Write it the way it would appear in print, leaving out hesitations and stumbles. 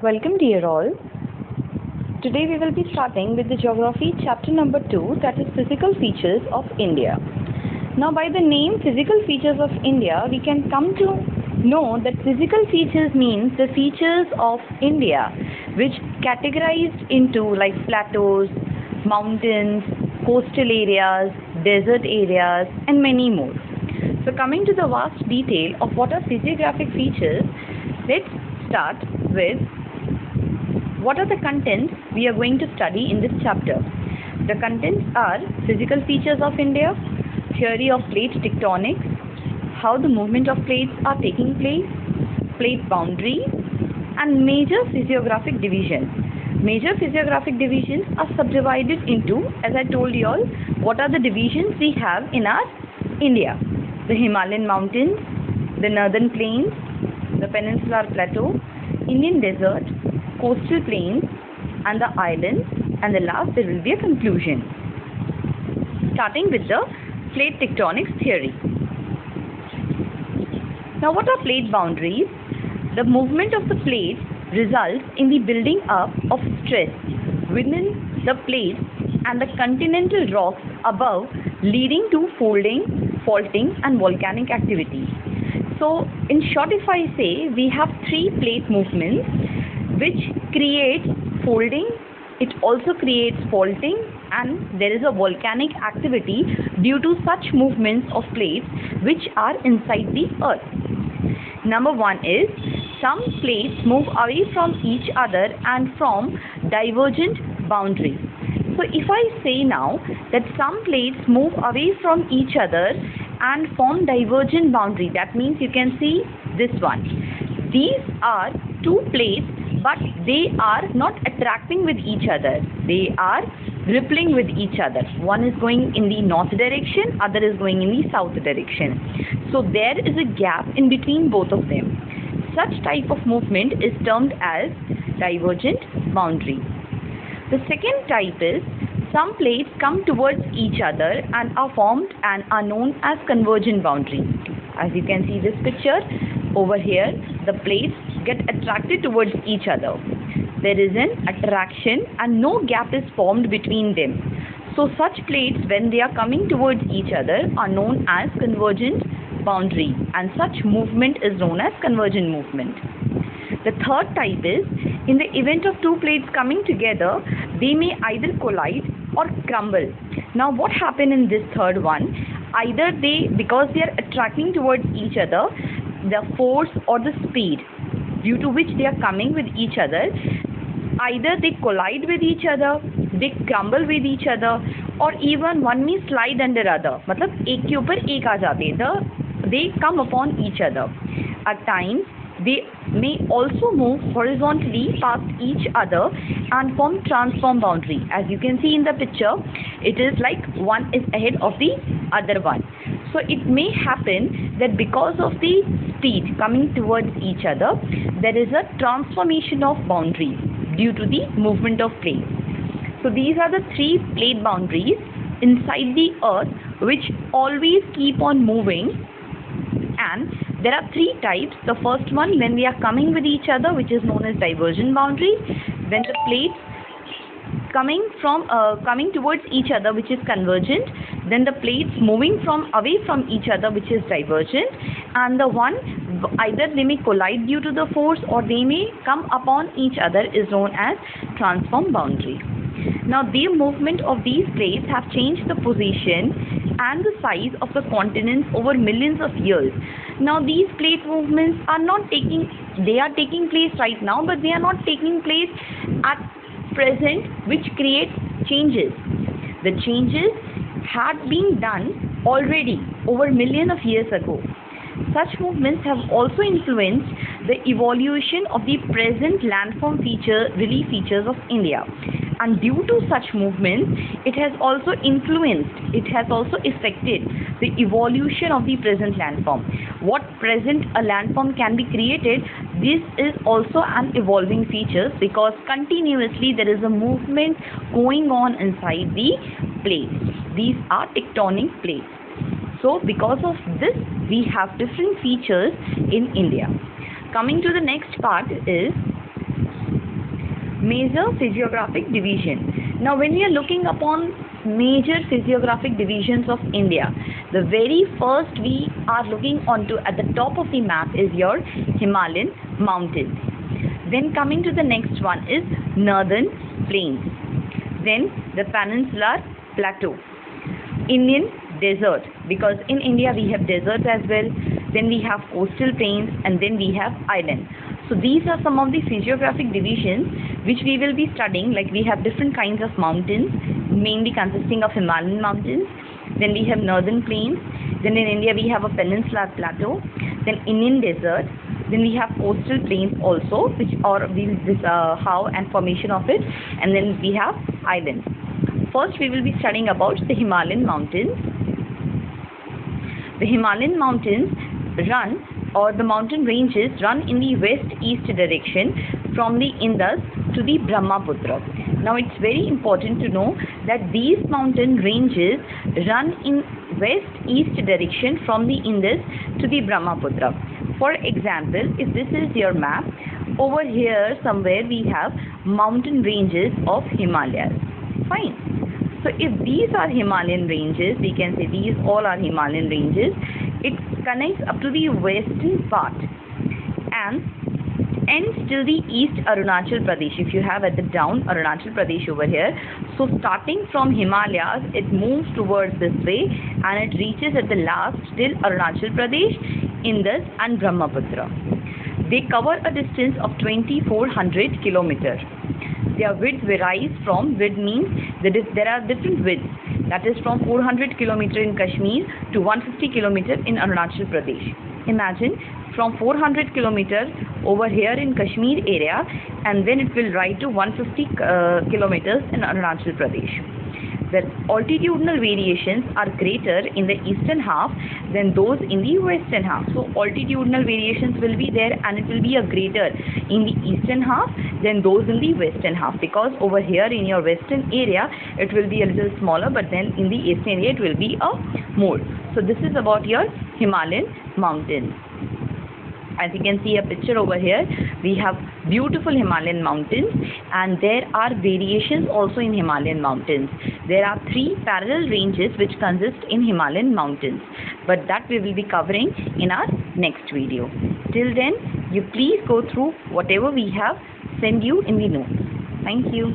Welcome dear all. Today we will be starting with the geography chapter number 2, that is physical features of India. Now by the name physical features of India, we can come to know that physical features means the features of India which categorized into like plateaus, mountains, coastal areas, desert areas and many more. So coming to the vast detail of what are physiographic features, let's start with what are the contents we are going to study in this chapter. The contents are physical features of India, theory of plate tectonics, how the movement of plates are taking place, plate boundary, and major physiographic divisions. Major physiographic divisions are subdivided into, as I told you all, what are the divisions we have in our India. The Himalayan mountains, the northern plains, the peninsular plateau, Indian desert, coastal plains and the islands, and the last there will be a conclusion. Starting with the plate tectonics theory. Now what are plate boundaries? The movement of the plates results in the building up of stress within the plates and the continental rocks above, leading to folding, faulting and volcanic activity. So in short, if I say, we have three plate movements which create folding, it also creates faulting, and there is a volcanic activity due to such movements of plates which are inside the earth. Number one is, some plates move away from each other and from divergent boundaries. So if I say now that some plates move away from each other and form divergent boundary, that means you can see this one. These are two plates, but they are not attracting with each other. They are rippling with each other. One is going in the north direction, other is going in the south direction. So there is a gap in between both of them. Such type of movement is termed as divergent boundary. The second type is, some plates come towards each other and are formed and are known as convergent boundary. As you can see this picture over here, the plates get attracted towards each other. There is an attraction and no gap is formed between them. So such plates, when they are coming towards each other, are known as convergent boundary, and such movement is known as convergent movement. The third type is, in the event of two plates coming together, they may either collide or crumble. Now what happened in this third one? Either they, because they are attracting towards each other, the force or the speed due to which they are coming with each other, either they collide with each other, they crumble with each other, or even one may slide under other. मतलब एक के ऊपर एक आ जाते हैं. They come upon each other. At times they may also move horizontally past each other and form transform boundary. As you can see in the picture, it is like one is ahead of the other one. So it may happen that because of the speed coming towards each other, there is a transformation of boundaries due to the movement of plates. So these are the three plate boundaries inside the earth which always keep on moving, and there are three types. The first one, when they are coming with each other, which is known as divergent boundary. Then the plates coming towards each other, which is convergent. Then the plates moving away from each other, which is divergent. And the one, either they may collide due to the force or they may come upon each other, is known as transform boundary. Now the movement of these plates have changed the position and the size of the continents over millions of years. Now these plate movements are they are taking place right now, but they are not taking place at present, which creates changes. The changes had been done already over millions of years ago. Such movements have also influenced the evolution of the present landform relief features of India. And due to such movements, it has also affected the evolution of the present landform. What present a landform can be created, this is also an evolving feature, because continuously there is a movement going on inside the plates. These are tectonic plates. So because of this, we have different features in India. Coming to the next part is Major physiographic division. Now when we are looking upon major physiographic divisions of India, the very first we are looking onto at the top of the map is your Himalayan mountains. Then coming to the next one is northern plains. Then the peninsular plateau. Indian desert, because in India we have deserts as well. Then we have coastal plains, and then we have islands. So these are some of the physiographic divisions which we will be studying. Like we have different kinds of mountains, mainly consisting of Himalayan mountains. Then we have northern plains. Then in India we have a peninsular plateau. Then Indian desert. Then we have coastal plains also, which are this how and formation of it. And then we have islands. First we will be studying about the Himalayan mountains. The Himalayan mountains run, or the mountain ranges run in the west-east direction from the Indus to the Brahmaputra. Now it's very important to know that these mountain ranges run in west-east direction from the Indus to the Brahmaputra. For example, if this is your map, over here somewhere we have mountain ranges of Himalayas. Fine. So if these are Himalayan ranges, we can say these all are Himalayan ranges. It connects up to the western part and ends till the east Arunachal Pradesh. If you have at the down Arunachal Pradesh over here, so starting from Himalayas, it moves towards this way and it reaches at the last till Arunachal Pradesh, Indus and Brahmaputra. They cover a distance of 2400 kilometers. Their width varies from, width means that there are different widths, that is from 400 kilometers in Kashmir to 150 kilometers in Arunachal Pradesh. Imagine from 400 kilometers over here in Kashmir area, and then it will rise to 150 kilometers in Arunachal Pradesh. The altitudinal variations are greater in the eastern half than those in the western half. So altitudinal variations will be there, and it will be a greater in the eastern half than those in the western half, because over here in your western area it will be a little smaller, but then in the eastern area it will be a more. So this is about your Himalayan mountains. As you can see a picture over here, we have beautiful Himalayan mountains, and there are variations also in Himalayan mountains. There are 3 parallel ranges which consist in Himalayan mountains, but that we will be covering in our next video. Till then, you please go through whatever we have sent you in the notes. Thank you.